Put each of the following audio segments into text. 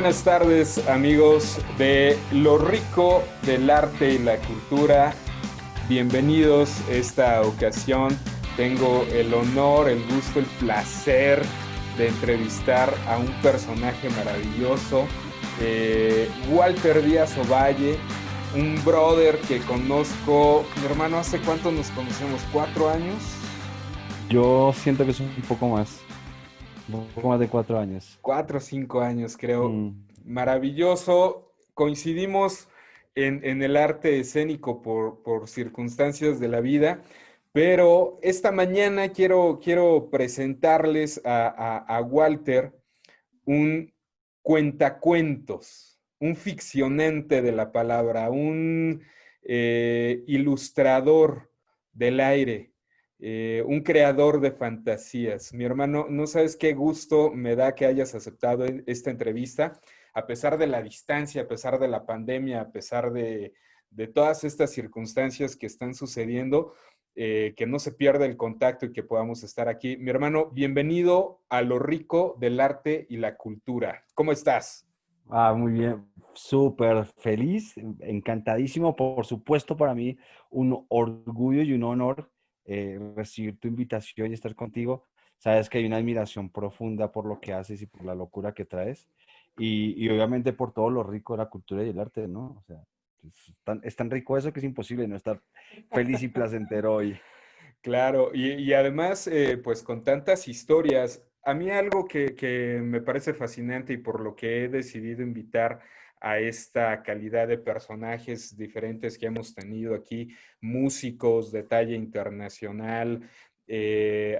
buenas tardes, amigos de Lo Rico del Arte y la Cultura. Bienvenidos a esta ocasión. Tengo el honor, el gusto, el placer de entrevistar a un personaje maravilloso, Walter Díaz Ovalle, un brother que conozco. Mi hermano, ¿hace cuánto nos conocemos? ¿4 años? Yo siento que es un poco más de 4 años. 4 o 5 años, creo. Mm, Maravilloso. Coincidimos en el arte escénico por circunstancias de la vida, pero esta mañana quiero presentarles a Walter, un cuentacuentos, un ficcionante de la palabra, un ilustrador del aire, un creador de fantasías. Mi hermano, no sabes qué gusto me da que hayas aceptado esta entrevista, a pesar de la distancia, a pesar de la pandemia, a pesar de todas estas circunstancias que están sucediendo. Que no se pierda el contacto y que podamos estar aquí. Mi hermano, bienvenido a Lo Rico del Arte y la Cultura. ¿Cómo estás? muy bien, súper feliz, encantadísimo. Por supuesto, para mí un orgullo y un honor recibir tu invitación y estar contigo. Sabes que hay una admiración profunda por lo que haces y por la locura que traes. Y obviamente por todo lo rico de la cultura y el arte, ¿no? O sea, es tan rico eso que es imposible no estar feliz y placentero hoy. Claro, y además, pues con tantas historias, a mí algo que me parece fascinante y por lo que he decidido invitar a esta calidad de personajes diferentes que hemos tenido aquí, músicos de talla internacional,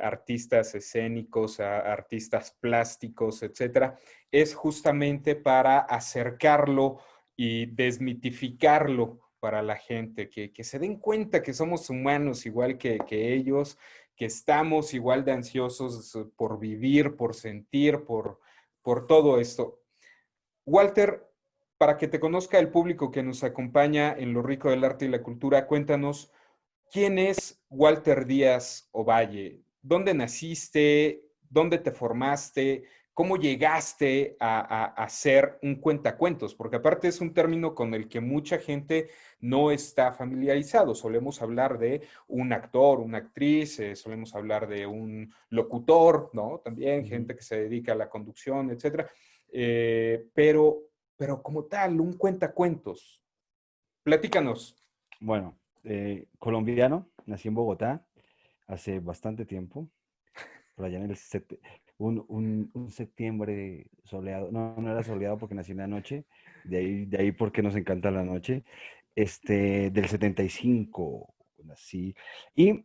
artistas escénicos, artistas plásticos, etcétera, es justamente para acercarlo y desmitificarlo para la gente, que se den cuenta que somos humanos igual que ellos, que estamos igual de ansiosos por vivir, por sentir, por todo esto. Walter, para que te conozca el público que nos acompaña en Lo Rico del Arte y la Cultura, cuéntanos, ¿quién es Walter Díaz Ovalle? ¿Dónde naciste? ¿Dónde te formaste? ¿Cómo llegaste a ser un cuentacuentos? Porque aparte es un término con el que mucha gente no está familiarizado. Solemos hablar de un actor, una actriz, solemos hablar de un locutor, ¿no? También Ujú. gente que se dedica a la conducción, etcétera. Pero como tal, un cuentacuentos. Platícanos. Bueno, colombiano, nací en Bogotá hace bastante tiempo, por allá en un septiembre soleado, no era soleado porque nací en la noche, de ahí porque nos encanta la noche, del 75 nací. Y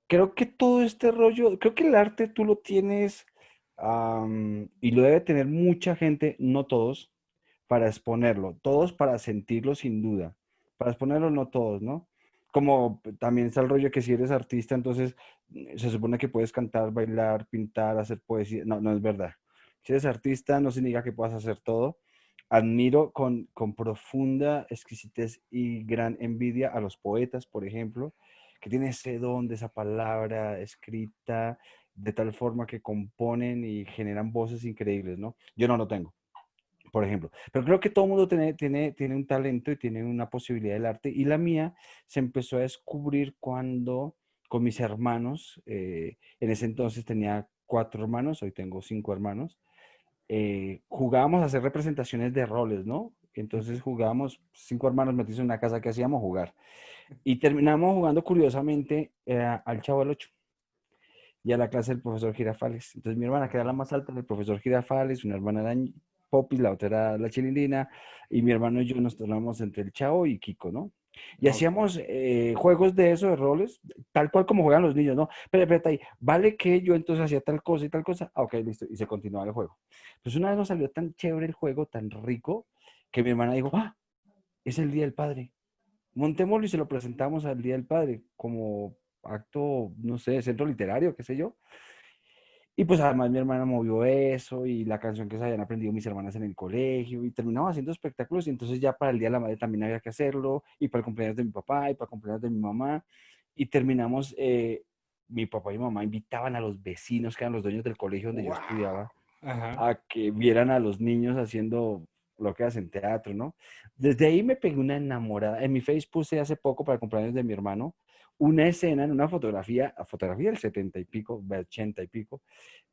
creo que todo este rollo, creo que el arte tú lo tienes, y lo debe tener mucha gente, no todos, para exponerlo, todos para sentirlo sin duda, para exponerlo no todos, ¿no? Como también está el rollo que si eres artista, entonces se supone que puedes cantar, bailar, pintar, hacer poesía. No, no es verdad. Si eres artista, no significa que puedas hacer todo. Admiro con profunda exquisitez y gran envidia a los poetas, por ejemplo, que tienen ese don de esa palabra escrita de tal forma que componen y generan voces increíbles, ¿no? Yo no lo tengo, por ejemplo. Pero creo que todo el mundo tiene un talento y tiene una posibilidad del arte. Y la mía se empezó a descubrir cuando con mis hermanos, en ese entonces tenía 4 hermanos, hoy tengo 5 hermanos, jugábamos a hacer representaciones de roles, ¿no? Entonces jugábamos, 5 hermanos metidos en una casa que hacíamos jugar. Y terminamos jugando curiosamente al Chavo del Ocho y a la clase del profesor Girafales. Entonces mi hermana, que era la más alta, del profesor Girafales, una hermana era Popis, la otra era la Chilindrina, y mi hermano y yo nos tornamos entre el Chavo y Kiko, ¿no? Y Ok. hacíamos juegos de eso, de roles, tal cual como juegan los niños, ¿no? Pero espérate ahí, vale que yo entonces hacía tal cosa y tal cosa. Ah, ok, listo, y se continuaba el juego. Pues una vez nos salió tan chévere el juego, tan rico, que mi hermana dijo, ah, es el Día del Padre. Montémoslo y se lo presentamos al Día del Padre como acto, no sé, centro literario, qué sé yo. Y pues además mi hermana movió eso y la canción que se habían aprendido mis hermanas en el colegio y terminamos haciendo espectáculos y entonces ya para el Día de la Madre también había que hacerlo y para el cumpleaños de mi papá y para el cumpleaños de mi mamá y terminamos, mi papá y mi mamá invitaban a los vecinos que eran los dueños del colegio donde yo Wow. estudiaba Ajá. a que vieran a los niños haciendo lo que hacen teatro, ¿no? Desde ahí me pegué una enamorada. En mi Facebook puse hace poco para el cumpleaños de mi hermano una escena en una fotografía del 70 y pico, de 80 y pico,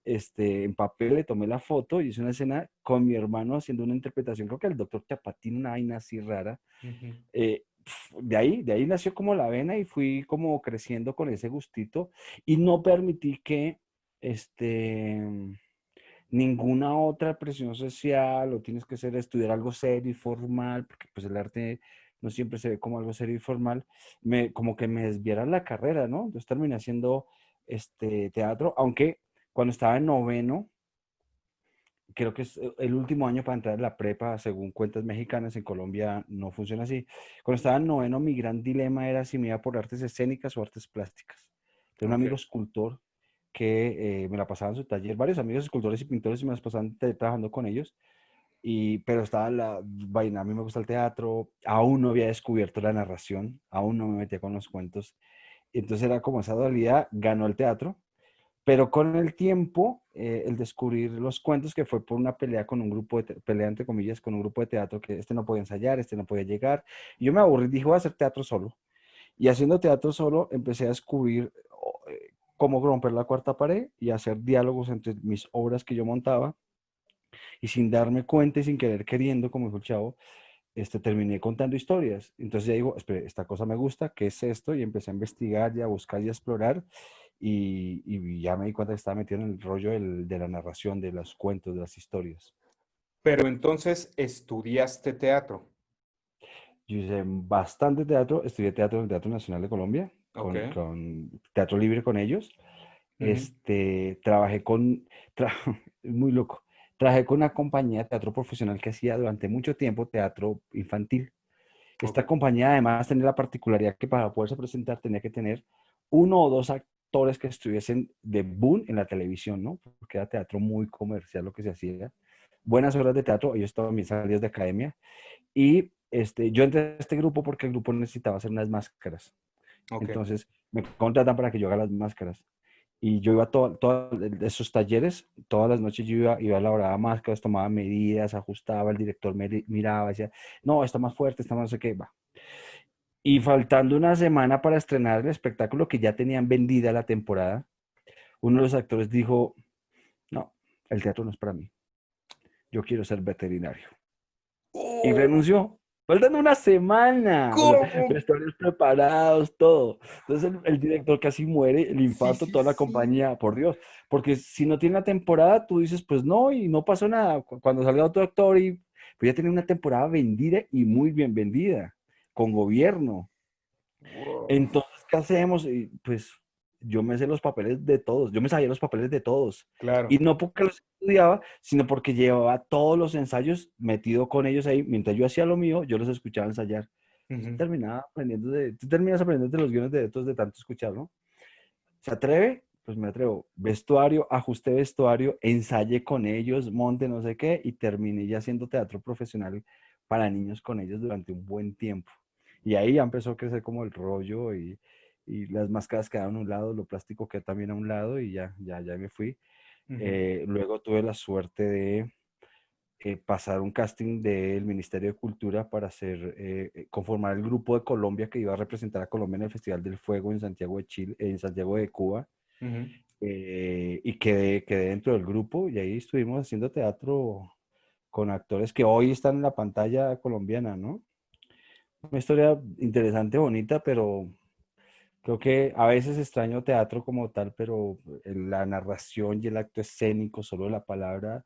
en papel le tomé la foto y hice una escena con mi hermano haciendo una interpretación, creo que el doctor Chapatín, una vaina así rara. Ujú. De ahí nació como la vena y fui como creciendo con ese gustito y no permití que este, ninguna otra presión social o tienes que ser estudiar algo serio y formal, porque pues el arte no siempre se ve como algo serio y formal, como que me desviara la carrera, ¿no? Entonces terminé haciendo teatro, aunque cuando estaba en noveno, creo que es el último año para entrar en la prepa, según cuentas mexicanas, en Colombia no funciona así. Cuando estaba en noveno, mi gran dilema era si me iba por artes escénicas o artes plásticas. Tengo un Ok. amigo escultor que me la pasaba en su taller, varios amigos escultores y pintores y me las pasaban trabajando con ellos, pero estaba la vaina, a mí me gusta el teatro, aún no había descubierto la narración, aún no me metía con los cuentos, entonces era como esa dualidad, ganó el teatro, pero con el tiempo, el descubrir los cuentos, que fue por una pelea con un grupo pelea entre comillas, con un grupo de teatro, que este no podía ensayar, este no podía llegar. Y yo me aburrí, dije, voy a hacer teatro solo. Y haciendo teatro solo, empecé a descubrir cómo romper la cuarta pared y hacer diálogos entre mis obras que yo montaba. Y sin darme cuenta y sin querer queriendo, como dijo el chavo, terminé contando historias. Entonces ya digo, espere, esta cosa me gusta, ¿qué es esto? Y empecé a investigar y a buscar y a explorar y ya me di cuenta que estaba metido en el rollo de la narración, de los cuentos, de las historias. Pero entonces estudiaste teatro. Yo hice bastante teatro, estudié teatro en el Teatro Nacional de Colombia, Ok. con teatro libre con ellos. Ujú. Trabajé es muy loco, trabajé con una compañía de teatro profesional que hacía durante mucho tiempo teatro infantil. Ok. Esta compañía además tenía la particularidad que para poderse presentar tenía que tener uno o dos actores que estuviesen de boom en la televisión, ¿no? Porque era teatro muy comercial lo que se hacía. Buenas obras de teatro, ellos también salidos de academia. Y yo entré a este grupo porque el grupo necesitaba hacer unas máscaras. Ok. Entonces me contratan para que yo haga las máscaras. Y yo iba a todos esos talleres, todas las noches yo iba elaboraba máscaras, tomaba medidas, ajustaba, el director me miraba, decía, no, está más fuerte, está más no sé qué, va. Y faltando una semana para estrenar el espectáculo que ya tenían vendida la temporada, uno de los actores dijo, no, el teatro no es para mí, yo quiero ser veterinario. Y Oh, renunció. Faltando una semana, o sea, ¿cómo? vestuarios preparados, todo. Entonces el director casi muere, el Sí, infarto, sí, toda la sí. compañía, por Dios. Porque si no tiene la temporada, tú dices, pues no, y no pasó nada. Cuando salga otro actor, pues ya tiene una temporada vendida y muy bien vendida, con gobierno. Wow. Entonces, ¿qué hacemos? Y pues yo me sé los papeles de todos, yo me sabía los papeles de todos. Y Claro. no porque los estudiaba, sino porque llevaba todos los ensayos metido con ellos ahí. Mientras yo hacía lo mío, yo los escuchaba ensayar. Entonces Ujú. terminaba aprendiendo tú terminas aprendiendo de los guiones de estos de tanto escuchar, ¿no? ¿Se atreve? Pues me atrevo. Vestuario, ajusté vestuario, ensayé con ellos, monte no sé qué, y terminé ya haciendo teatro profesional para niños con ellos durante un buen tiempo. Y ahí ya empezó a crecer como el rollo y las máscaras quedaron a un lado, lo plástico quedó también a un lado y ya me fui. Ujú. Luego tuve la suerte de pasar un casting del Ministerio de Cultura para conformar el grupo de Colombia que iba a representar a Colombia en el Festival del Fuego en Santiago de Chile, en Santiago de Cuba. Ujú. Y quedé dentro del grupo y ahí estuvimos haciendo teatro con actores que hoy están en la pantalla colombiana, ¿no? Una historia interesante, bonita, pero creo que a veces extraño teatro como tal, pero la narración y el acto escénico, solo la palabra,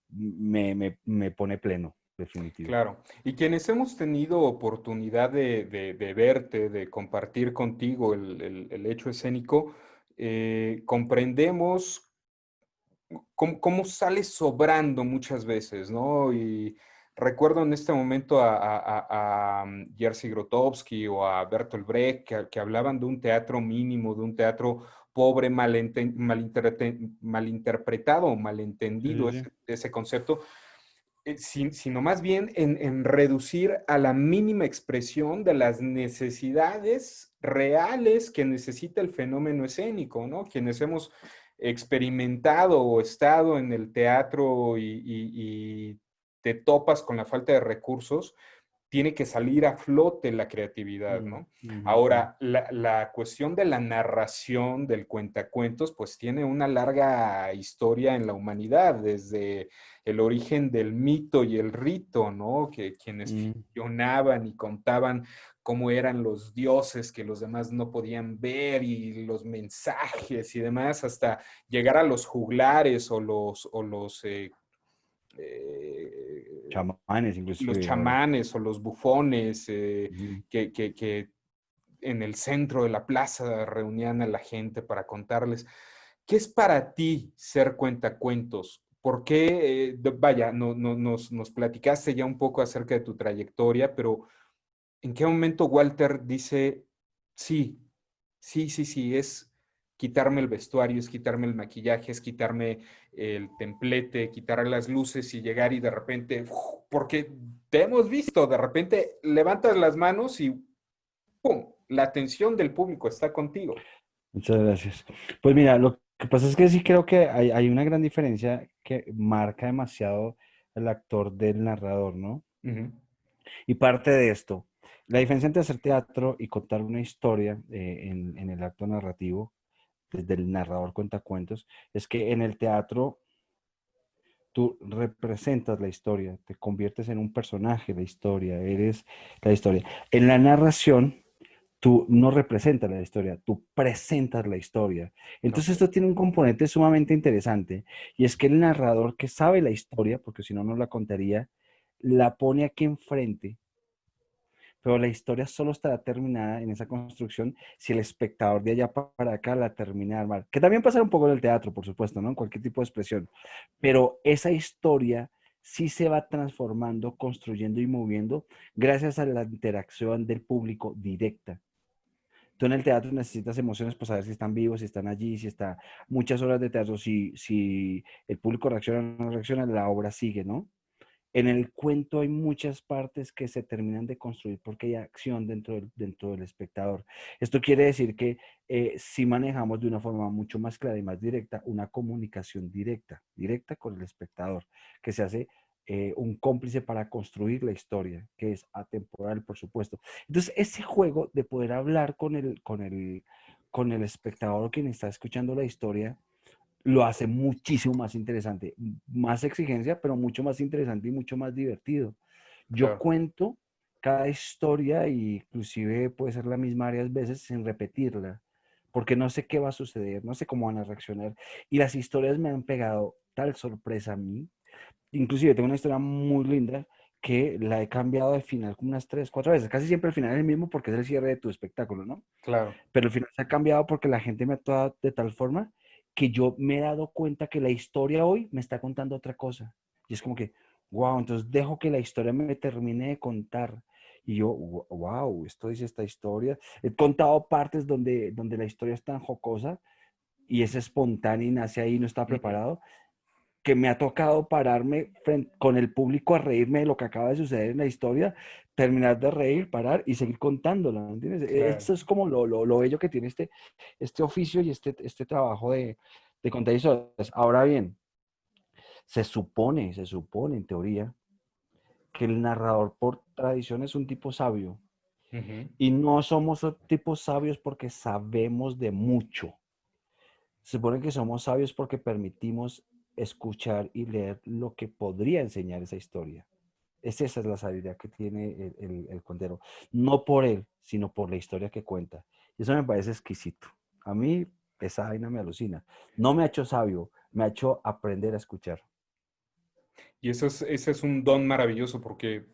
me pone pleno, definitivo. Claro. Y quienes hemos tenido oportunidad de verte, de compartir contigo el hecho escénico, comprendemos cómo sale sobrando muchas veces, ¿no? Y recuerdo en este momento a Jerzy Grotowski o a Bertolt Brecht que hablaban de un teatro mínimo, de un teatro pobre, malinterpretado o Sí, malentendido sí, sí. ese concepto, sino más bien en reducir a la mínima expresión de las necesidades reales que necesita el fenómeno escénico, ¿no? Quienes hemos experimentado o estado en el teatro y te topas con la falta de recursos, tiene que salir a flote la creatividad, Mm, ¿no? ujú, ujú. Ahora, la cuestión de la narración del cuentacuentos, pues tiene una larga historia en la humanidad, desde el origen del mito y el rito, ¿no? Que quienes Mm. ficcionaban y contaban cómo eran los dioses que los demás no podían ver y los mensajes y demás, hasta llegar a los juglares eh, Chamanes, los inclusive ahora. chamanes o los bufones Ujú. que en el centro de la plaza reunían a la gente para contarles. ¿Qué es para ti ser cuentacuentos? ¿Por qué? Vaya, nos platicaste ya un poco acerca de tu trayectoria, pero ¿en qué momento Walter dice, sí, sí, es quitarme el vestuario, es quitarme el maquillaje, es quitarme el templete, quitar las luces y llegar y de repente, porque te hemos visto, de repente levantas las manos y ¡pum! La atención del público está contigo. Muchas gracias. Pues mira, lo que pasa es que sí creo que hay una gran diferencia que marca demasiado el actor del narrador, ¿no? Ujú. Y parte de esto, la diferencia entre hacer teatro y contar una historia en el acto narrativo, desde el narrador cuenta cuentos, es que en el teatro tú representas la historia, te conviertes en un personaje de la historia, eres la historia. En la narración, tú no representas la historia, tú presentas la historia. Ok, Entonces esto tiene un componente sumamente interesante y es que el narrador que sabe la historia, porque si no, no la contaría, la pone aquí enfrente, pero la historia solo estará terminada en esa construcción si el espectador de allá para acá la termina de armar. Que también pasa un poco en el teatro, por supuesto, ¿no? En cualquier tipo de expresión. Pero esa historia sí se va transformando, construyendo y moviendo gracias a la interacción del público directa. Tú en el teatro necesitas emociones para saber si están vivos, si están allí, si está muchas horas de teatro, si el público reacciona o no reacciona, la obra sigue, ¿no? En el cuento hay muchas partes que se terminan de construir porque hay acción dentro del espectador. Esto quiere decir que si manejamos de una forma mucho más clara y más directa una comunicación directa con el espectador, que se hace un cómplice para construir la historia, que es atemporal, por supuesto. Entonces, ese juego de poder hablar con el espectador o quien está escuchando la historia, lo hace muchísimo más interesante, más exigencia, pero mucho más interesante y mucho más divertido. Yo claro. cuento cada historia e inclusive puede ser la misma varias veces sin repetirla, porque no sé qué va a suceder, no sé cómo van a reaccionar. Y las historias me han pegado tal sorpresa a mí. Inclusive tengo una historia muy linda que la he cambiado de final como unas 3, 4 veces. Casi siempre el final es el mismo porque es el cierre de tu espectáculo, ¿no? Claro. Pero al final se ha cambiado porque la gente me ha actuado de tal forma que yo me he dado cuenta que la historia hoy me está contando otra cosa. Y es como que, wow, entonces dejo que la historia me termine de contar. Y yo, wow, esto dice esta historia. He contado partes donde la historia es tan jocosa y es espontánea y nace ahí, no está Ujú. preparado, que me ha tocado pararme con el público a reírme de lo que acaba de suceder en la historia, terminar de reír, parar y seguir contándola, ¿me entiendes? Claro. Eso es como lo bello que tiene este oficio y este trabajo de contar historias. Ahora bien, se supone en teoría que el narrador por tradición es un tipo sabio Ujú. y no somos tipos sabios porque sabemos de mucho. Se supone que somos sabios porque permitimos escuchar y leer lo que podría enseñar esa historia. Esa es la sabiduría que tiene el cuentero. No por él, sino por la historia que cuenta. Y eso me parece exquisito. A mí esa vaina me alucina. No me ha hecho sabio, me ha hecho aprender a escuchar. Y ese es un don maravilloso porque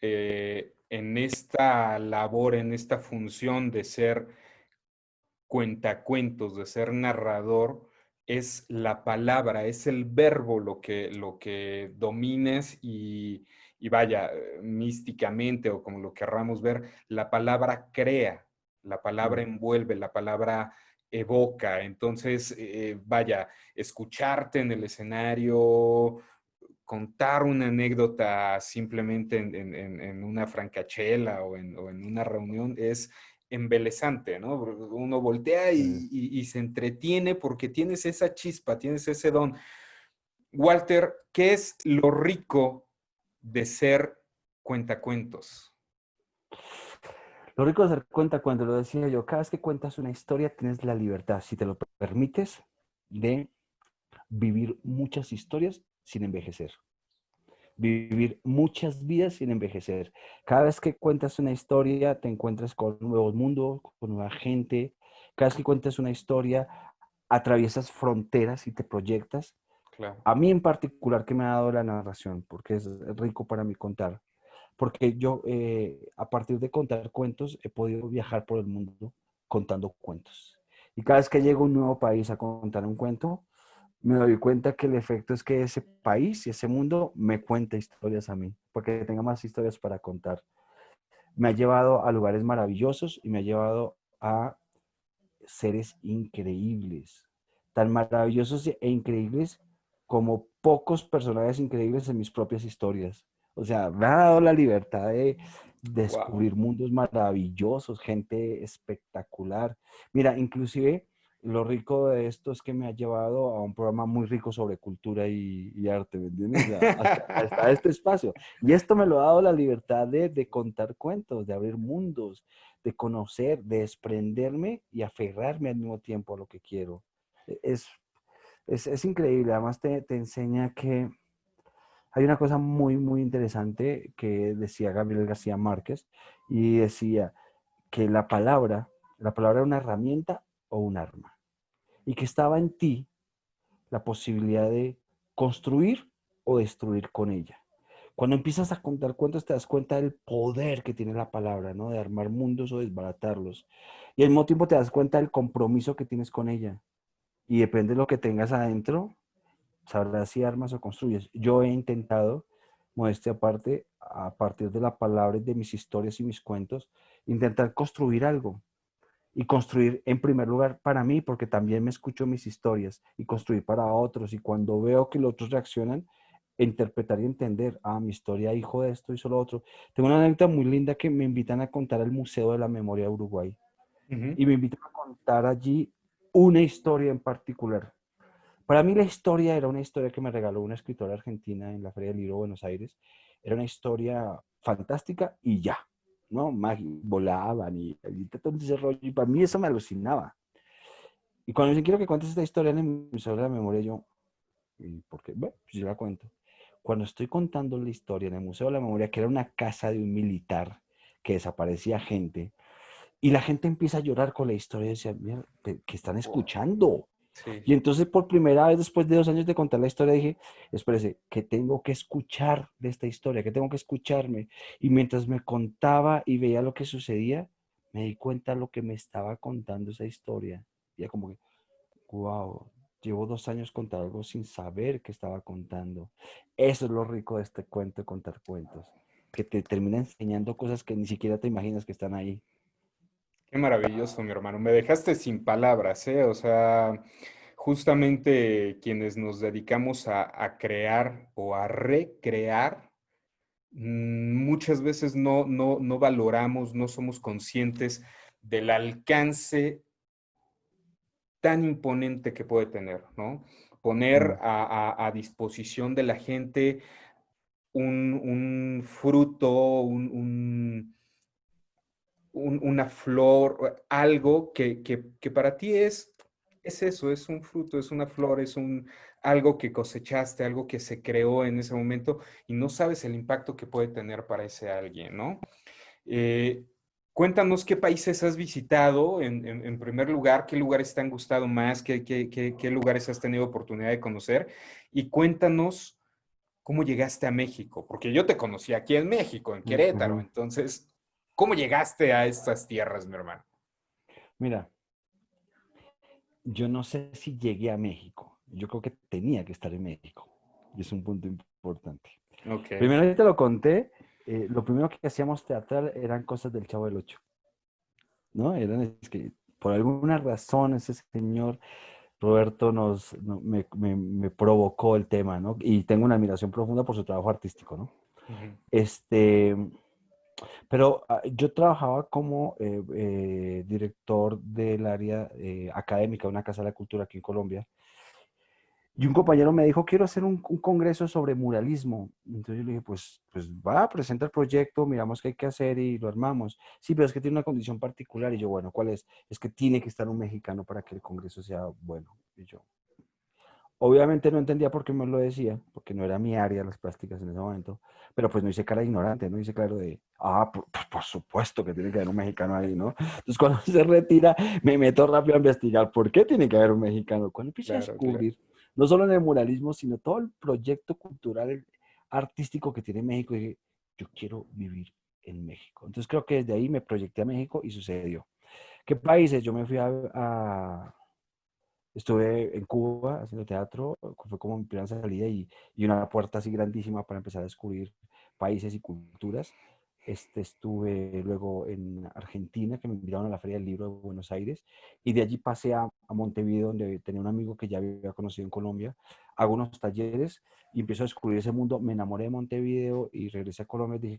en esta labor, en esta función de ser cuentacuentos, de ser narrador, es la palabra, es el verbo lo que domines y vaya, místicamente o como lo querramos ver, la palabra crea, la palabra Mm. envuelve, la palabra evoca. Entonces, vaya, escucharte en el escenario, contar una anécdota simplemente en una francachela o en una reunión es embelesante, ¿no? Uno voltea Sí. y se entretiene porque tienes esa chispa, tienes ese don. Walter, ¿qué es lo rico de ser cuentacuentos? Lo rico de hacer cuenta, cuando lo decía yo, cada vez que cuentas una historia tienes la libertad, si te lo permites, de vivir muchas historias sin envejecer. Vivir muchas vidas sin envejecer. Cada vez que cuentas una historia, te encuentras con nuevos mundos, con nueva gente. Cada vez que cuentas una historia, atraviesas fronteras y te proyectas. Claro. A mí en particular, que me ha dado la narración, porque es rico para mí contar. Porque yo, a partir de contar cuentos, he podido viajar por el mundo contando cuentos. Y cada vez que llego a un nuevo país a contar un cuento, me doy cuenta que el efecto es que ese país y ese mundo me cuenta historias a mí, porque tenga más historias para contar. Me ha llevado a lugares maravillosos y me ha llevado a seres increíbles, tan maravillosos e increíbles como pocos personajes increíbles en mis propias historias. O sea, me ha dado la libertad de Wow. descubrir mundos maravillosos, gente espectacular. Mira, inclusive lo rico de esto es que me ha llevado a un programa muy rico sobre cultura y arte, ¿me entiendes? O sea, hasta este espacio. Y esto me lo ha dado la libertad de contar cuentos, de abrir mundos, de conocer, de desprenderme y aferrarme al mismo tiempo a lo que quiero. Es, es increíble, además te enseña que hay una cosa muy, muy interesante que decía Gabriel García Márquez y decía que la palabra era una herramienta o un arma y que estaba en ti la posibilidad de construir o destruir con ella. Cuando empiezas a contar cuentos te das cuenta del poder que tiene la palabra, ¿no? De armar mundos o desbaratarlos. Y al mismo tiempo te das cuenta del compromiso que tienes con ella. Y depende de lo que tengas adentro, sabrás si armas o construyes. Yo he intentado, modestia aparte, a partir de la palabra y de mis historias y mis cuentos, intentar construir algo. Y construir en primer lugar para mí, porque también me escucho mis historias, y construir para otros. Y cuando veo que los otros reaccionan, interpretar y entender, mi historia, hijo de esto, hizo lo otro. Tengo una anécdota muy linda que me invitan a contar al Museo de la Memoria de Uruguay. Ujú. Y me invitan a contar allí una historia en particular. Para mí la historia era una historia que me regaló una escritora argentina en la Feria del Libro de Buenos Aires. Era una historia fantástica y ya, ¿no? Volaban y todo ese rollo. Y para mí eso me alucinaba. Y cuando me dicen, quiero que cuentes esta historia en el Museo de la Memoria, yo, ¿y por qué? Bueno, pues yo la cuento. Cuando estoy contando la historia en el Museo de la Memoria, que era una casa de un militar que desaparecía gente, y la gente empieza a llorar con la historia y decía, mira, ¿qué están Wow. escuchando? Sí. Y entonces por primera vez después de 2 años de contar la historia dije, espérese, ¿qué tengo que escuchar de esta historia? ¿Qué tengo que escucharme? Y mientras me contaba y veía lo que sucedía, me di cuenta de lo que me estaba contando esa historia. Y era como que, wow, llevo 2 años contando algo sin saber qué estaba contando. Eso es lo rico de este cuento de contar cuentos, que te termina enseñando cosas que ni siquiera te imaginas que están ahí. Qué maravilloso, mi hermano. Me dejaste sin palabras, ¿eh? O sea, justamente quienes nos dedicamos a crear o a recrear, muchas veces no valoramos, no somos conscientes del alcance tan imponente que puede tener, ¿no? Poner Mm, a disposición de la gente un fruto, una flor, algo que para ti es eso, es un fruto, es una flor, algo que cosechaste, algo que se creó en ese momento y no sabes el impacto que puede tener para ese alguien, ¿no? Eh, Cuéntanos qué países has visitado en primer lugar, qué lugares te han gustado más, qué lugares has tenido oportunidad de conocer y cuéntanos cómo llegaste a México, porque yo te conocí aquí en México, en Querétaro, ujú. entonces, ¿cómo llegaste a estas tierras, mi hermano? Mira, yo no sé si llegué a México. Yo creo que tenía que estar en México. Y es un punto importante. Ok. Primero, te lo conté, lo primero que hacíamos teatral eran cosas del Chavo del Ocho, ¿no? Es que por alguna razón ese señor Roberto me provocó el tema, ¿no? Y tengo una admiración profunda por su trabajo artístico, ¿no? Ujú. Este, Pero yo trabajaba como director del área académica de una casa de la cultura aquí en Colombia. Y un compañero me dijo, quiero hacer un congreso sobre muralismo. Entonces yo le dije, pues va, presenta el proyecto, miramos qué hay que hacer y lo armamos. Sí, pero es que tiene una condición particular. Y yo, bueno, ¿cuál es? Es que tiene que estar un mexicano para que el congreso sea bueno. Y yo, obviamente no entendía por qué me lo decía, porque no era mi área las plásticas en ese momento, pero pues no hice cara de ignorante, no hice claro de, por supuesto que tiene que haber un mexicano ahí, ¿no? Entonces cuando se retira, me meto rápido a investigar por qué tiene que haber un mexicano. Cuando empiezo a Claro, claro. descubrir, no solo en el muralismo, sino todo el proyecto cultural, artístico que tiene México, dije, yo quiero vivir en México. Entonces creo que desde ahí me proyecté a México y sucedió. ¿Qué países? Yo me fui estuve en Cuba haciendo teatro, fue como mi primera salida y una puerta así grandísima para empezar a descubrir países y culturas. Estuve luego en Argentina, que me invitaron a la Feria del Libro de Buenos Aires, y de allí pasé a Montevideo, donde tenía un amigo que ya había conocido en Colombia. Hago unos talleres y empiezo a descubrir ese mundo. Me enamoré de Montevideo y regresé a Colombia y dije,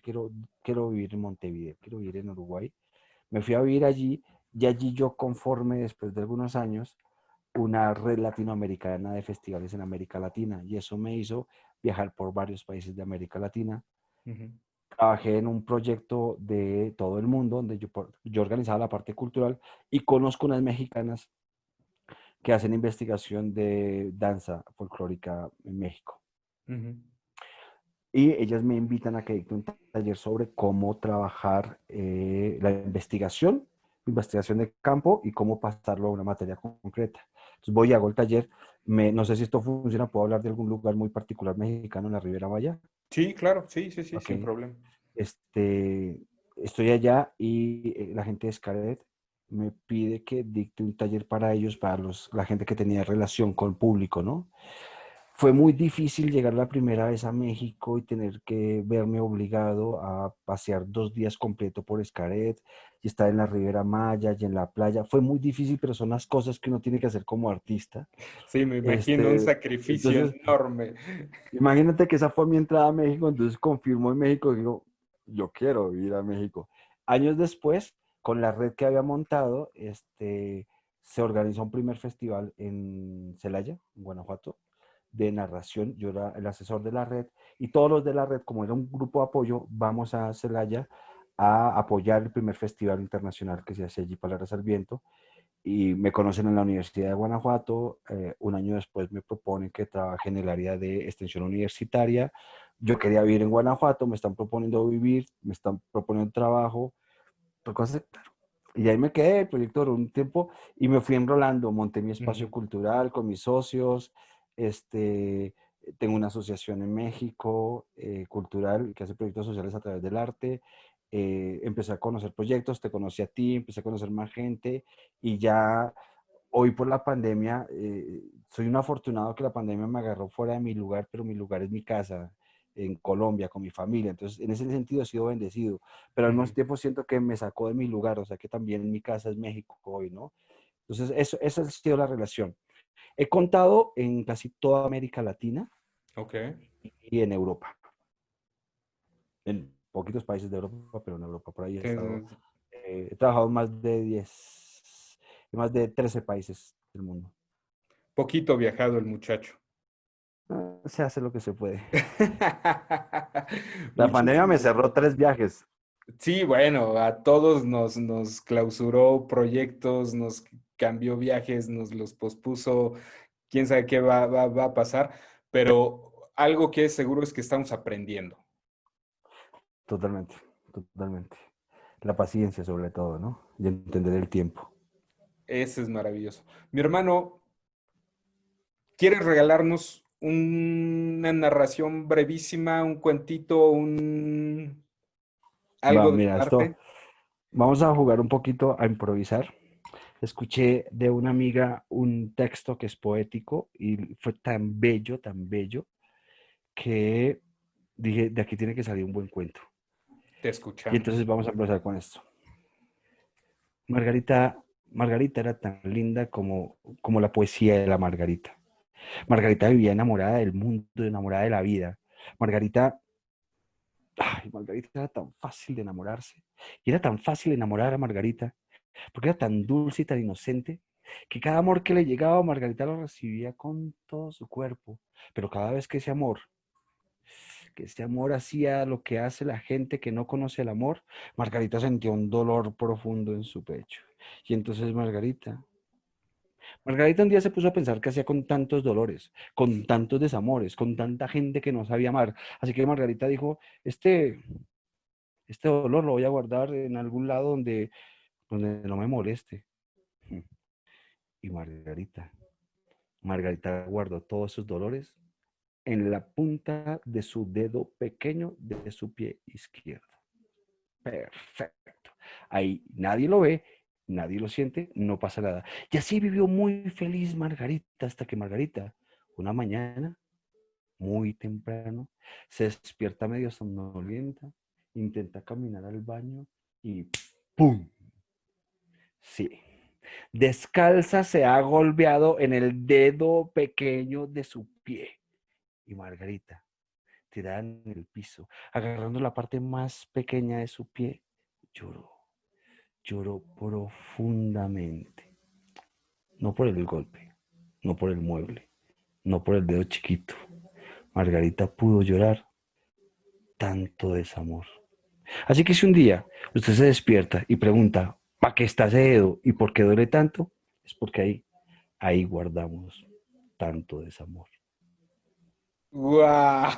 quiero vivir en Montevideo, quiero vivir en Uruguay. Me fui a vivir allí y allí yo conforme después de algunos años una red latinoamericana de festivales en América Latina y eso me hizo viajar por varios países de América Latina. Ujú. Trabajé en un proyecto de todo el mundo donde yo organizaba la parte cultural y conozco unas mexicanas que hacen investigación de danza folclórica en México. Ujú. Y ellas me invitan a que dicte un taller sobre cómo trabajar la investigación de campo y cómo pasarlo a una materia concreta. Entonces voy y hago el taller. No sé si esto funciona, puedo hablar de algún lugar muy particular mexicano en la Riviera Maya. Sí, claro, sí, sí, sí, Ok. sin problema. Este, Estoy allá y la gente de Scaret me pide que dicte un taller para ellos, para la gente que tenía relación con el público, ¿no? Fue muy difícil llegar la primera vez a México y tener que verme obligado a pasear 2 días completo por Xcaret y estar en la Riviera Maya y en la playa. Fue muy difícil, pero son las cosas que uno tiene que hacer como artista. Sí, me imagino un Este, sacrificio entonces, enorme. imagínate que esa fue mi entrada a México, entonces confirmó en México, digo, yo quiero ir a México. Años después, con la red que había montado, se organizó un primer festival en Celaya, en Guanajuato, de narración. Yo era el asesor de la red y todos los de la red, como era un grupo de apoyo, vamos a Celaya a apoyar el primer festival internacional que se hace allí, Palabras al Viento, y me conocen en la Universidad de Guanajuato. Un año después me proponen que trabaje en el área de extensión universitaria. Yo quería vivir en Guanajuato, me están proponiendo vivir, me están proponiendo trabajo, tocó aceptar. Y ahí me quedé, el proyecto duró un tiempo y me fui enrolando, monté mi espacio Ujú. cultural con mis socios, este, tengo una asociación en México cultural que hace proyectos sociales a través del arte. Empecé a conocer proyectos, te conocí a ti, empecé a conocer más gente y ya hoy por la pandemia, soy un afortunado que la pandemia me agarró fuera de mi lugar, pero mi lugar es mi casa, en Colombia, con mi familia. Entonces, en ese sentido he sido bendecido, pero al mismo Ujú. tiempo siento que me sacó de mi lugar, o sea que también mi casa es México hoy, ¿no? Entonces, esa ha sido la relación. He contado en casi toda América Latina Ok. y en Europa, en poquitos países de Europa, pero en Europa por ahí he estado. Tienes He trabajado en más de 13 países del mundo. poquito viajado el muchacho. Se hace lo que se puede. La pandemia me Muchísimas cerró gracias. 3 viajes. Sí, bueno, a todos nos clausuró proyectos, nos cambió viajes, nos los pospuso, quién sabe qué va a pasar, pero algo que es seguro es que estamos aprendiendo. Totalmente, totalmente. La paciencia sobre todo, ¿no? Y entender el tiempo. Ese es maravilloso. Mi hermano, ¿quieres regalarnos una narración brevísima, un cuentito, un Va, algo de tu mira, arte? vamos a jugar un poquito a improvisar. Escuché de una amiga un texto que es poético y fue tan bello, que dije, de aquí tiene que salir un buen cuento. Te Y entonces escuchamos. vamos a empezar con esto. Margarita era tan linda como la poesía de la Margarita. Margarita vivía enamorada del mundo, enamorada de la vida. Margarita Ay, Margarita era tan fácil de enamorarse. Y era tan fácil enamorar a Margarita, porque era tan dulce y tan inocente, que cada amor que le llegaba, Margarita lo recibía con todo su cuerpo. Pero cada vez que ese amor hacía lo que hace la gente que no conoce el amor, Margarita sentía un dolor profundo en su pecho. Y entonces Margarita un día se puso a pensar qué hacía con tantos dolores, con tantos desamores, con tanta gente que no sabía amar. Así que Margarita dijo, este dolor lo voy a guardar en algún lado donde no me moleste. Y Margarita guardó todos sus dolores en la punta de su dedo pequeño de su pie izquierdo. Perfecto. Ahí nadie lo ve, nadie lo siente, no pasa nada. Y así vivió muy feliz Margarita hasta que Margarita, una mañana, muy temprano, se despierta medio somnolienta, intenta caminar al baño y ¡pum! Sí. Descalza se ha golpeado en el dedo pequeño de su pie. Y Margarita, tirada en el piso, agarrando la parte más pequeña de su pie, lloró. Lloró profundamente. No por el golpe, no por el mueble, no por el dedo chiquito. Margarita pudo llorar tanto desamor. Así que si un día usted se despierta y pregunta, ¿para qué está ese dedo y por qué duele tanto? Es porque ahí guardamos tanto desamor. ¡Guau!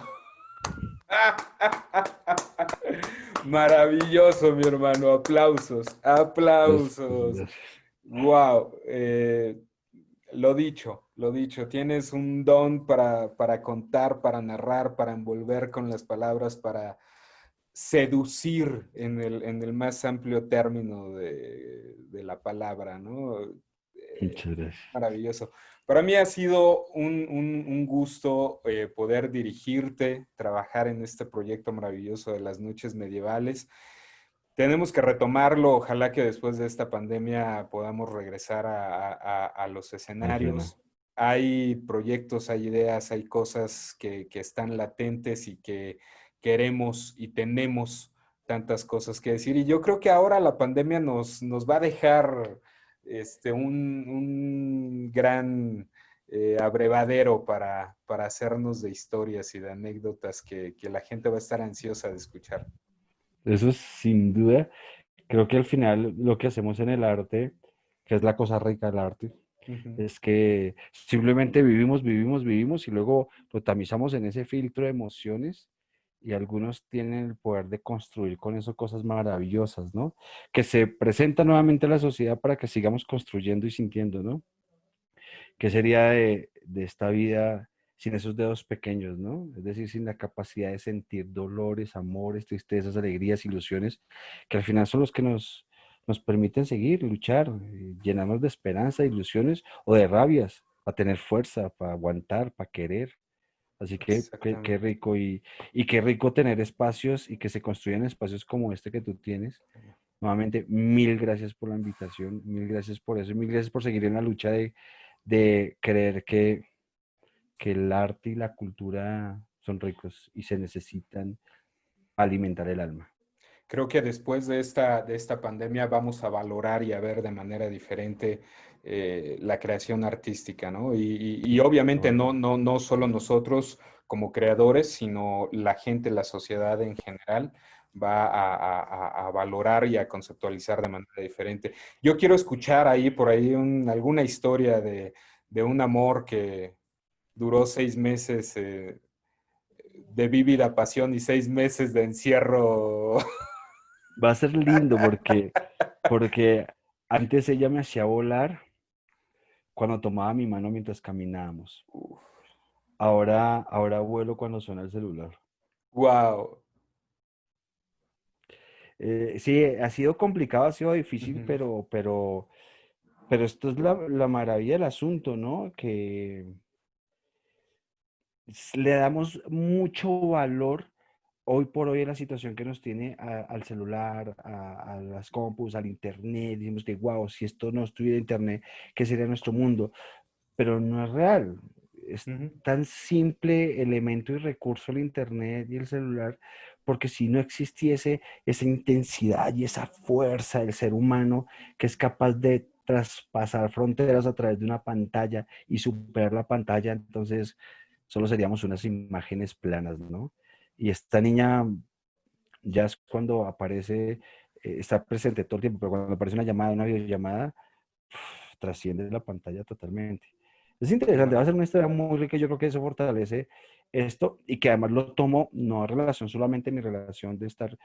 Maravilloso, mi hermano. Aplausos, Gracias, aplausos. gracias. Wow. Lo dicho. Tienes un don para contar, para narrar, para envolver con las palabras, para seducir en el más amplio término de la palabra, ¿no? Muchas gracias. Maravilloso. Para mí ha sido un gusto poder dirigirte, trabajar en este proyecto maravilloso de las noches medievales. Tenemos que retomarlo, ojalá que después de esta pandemia podamos regresar a los Ojalá. escenarios. Hay proyectos, hay ideas, hay cosas que están latentes y que queremos y tenemos tantas cosas que decir. Y yo creo que ahora la pandemia nos va a dejar un gran abrevadero para hacernos de historias y de anécdotas que la gente va a estar ansiosa de escuchar. Eso es sin duda. Creo que al final lo que hacemos en el arte, que es la cosa rica del arte, Ujú. es que simplemente vivimos, vivimos, vivimos y luego lo tamizamos en ese filtro de emociones y algunos tienen el poder de construir con eso cosas maravillosas, ¿no? Que se presentan nuevamente a la sociedad para que sigamos construyendo y sintiendo, ¿no? ¿Qué sería de esta vida sin esos dedos pequeños, ¿no? Es decir, sin la capacidad de sentir dolores, amores, tristezas, alegrías, ilusiones, que al final son los que nos permiten seguir, luchar, llenarnos de esperanza, ilusiones o de rabias, para tener fuerza, para aguantar, para querer. Así que qué Exactamente. rico y qué rico tener espacios y que se construyan espacios como este que tú tienes. Nuevamente, mil gracias por la invitación, mil gracias por eso y mil gracias por seguir en la lucha de creer que el arte y la cultura son ricos y se necesitan alimentar el alma. Creo que después de esta pandemia vamos a valorar y a ver de manera diferente la creación artística, ¿no? Y obviamente Ojalá. no solo nosotros como creadores, sino la gente, la sociedad en general va a valorar y a conceptualizar de manera diferente. Yo quiero escuchar ahí por ahí alguna historia de un amor que duró 6 meses de vívida pasión y 6 meses de encierro. Va a ser lindo porque antes ella me hacía volar cuando tomaba mi mano mientras caminábamos. Ahora vuelo cuando suena el celular. Wow. Sí, ha sido complicado, ha sido difícil, Ujú. pero esto es la maravilla del asunto, ¿no? Que le damos mucho valor hoy por hoy en la situación que nos tiene al celular, a las compus, al internet. Decimos que, wow, si esto no estuviera internet, ¿qué sería nuestro mundo? Pero no es real. Es Ujú. tan simple elemento y recurso el internet y el celular, porque si no existiese esa intensidad y esa fuerza del ser humano que es capaz de traspasar fronteras a través de una pantalla y superar la pantalla, entonces solo seríamos unas imágenes planas, ¿no? Y esta niña ya es cuando aparece, está presente todo el tiempo, pero cuando aparece una llamada, una videollamada, trasciende la pantalla totalmente. Es interesante, va a Claro. ser una historia muy rica y yo creo que eso fortalece esto y que además lo tomo no a relación solamente mi relación de estar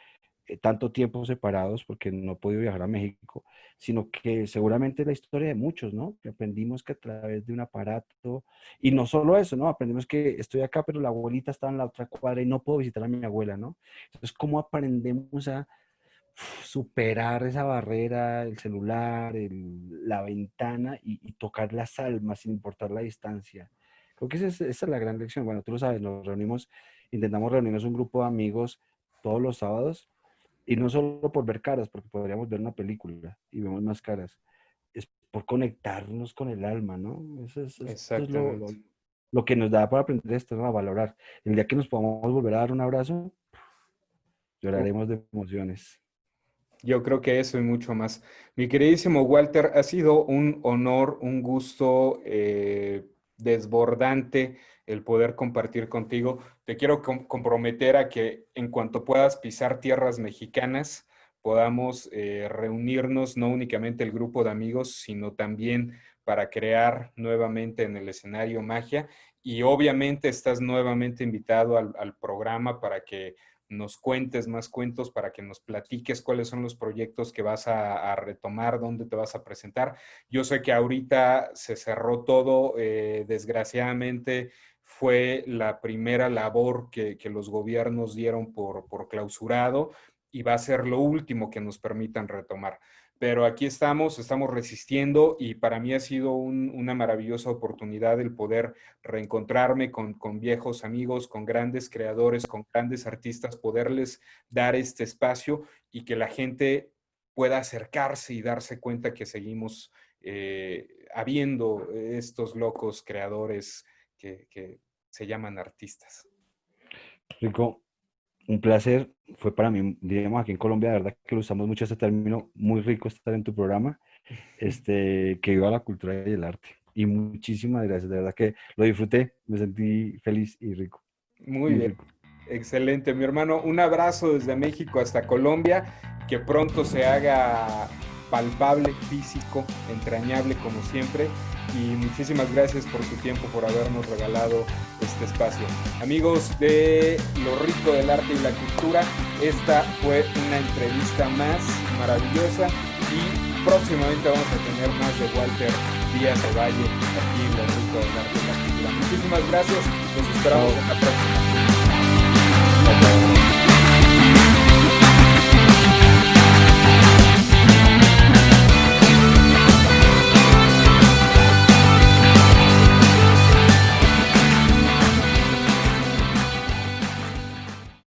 tanto tiempo separados porque no he podido viajar a México, sino que seguramente la historia de muchos, ¿no? Que aprendimos que a través de un aparato, y no solo eso, ¿no? Aprendimos que estoy acá, pero la abuelita está en la otra cuadra y no puedo visitar a mi abuela, ¿no? Entonces, ¿cómo aprendemos a superar esa barrera, el celular, la ventana y tocar las almas sin importar la distancia? Creo que esa es la gran lección. Bueno, tú lo sabes, nos reunimos, intentamos reunirnos un grupo de amigos todos los sábados y no solo por ver caras, porque podríamos ver una película y vemos más caras, es por conectarnos con el alma, ¿no? Eso es Exactamente. lo que nos da para aprender esto, ¿no? A valorar. El día que nos podamos volver a dar un abrazo, lloraremos de emociones. Yo creo que eso y mucho más. Mi queridísimo Walter, ha sido un honor, un gusto desbordante el poder compartir contigo. Te quiero comprometer a que en cuanto puedas pisar tierras mexicanas, podamos reunirnos, no únicamente el grupo de amigos, sino también para crear nuevamente en el escenario magia. Y obviamente estás nuevamente invitado al programa para que nos cuentes más cuentos, para que nos platiques cuáles son los proyectos que vas a retomar, dónde te vas a presentar. Yo sé que ahorita se cerró todo, desgraciadamente fue la primera labor que los gobiernos dieron por clausurado y va a ser lo último que nos permitan retomar. Pero aquí estamos resistiendo y para mí ha sido una maravillosa oportunidad el poder reencontrarme con viejos amigos, con grandes creadores, con grandes artistas, poderles dar este espacio y que la gente pueda acercarse y darse cuenta que seguimos habiendo estos locos creadores que se llaman artistas. Rico, un placer. Fue para mí, diríamos aquí en Colombia, de verdad que lo usamos mucho este término, muy rico estar en tu programa. Que viva la cultura y el arte. Y muchísimas gracias, de verdad que lo disfruté, me sentí feliz y rico, Muy muy bien, rico. excelente, mi hermano. Un abrazo desde México hasta Colombia, que pronto se haga palpable, físico, entrañable como siempre. Y muchísimas gracias por tu tiempo, por habernos regalado este espacio. Amigos de Lo Rico del Arte y la Cultura, esta fue una entrevista más maravillosa y próximamente vamos a tener más de Walter Díaz Ovalle aquí en Lo Rico del Arte y la Cultura. Muchísimas gracias, nos esperamos Chao. en la próxima.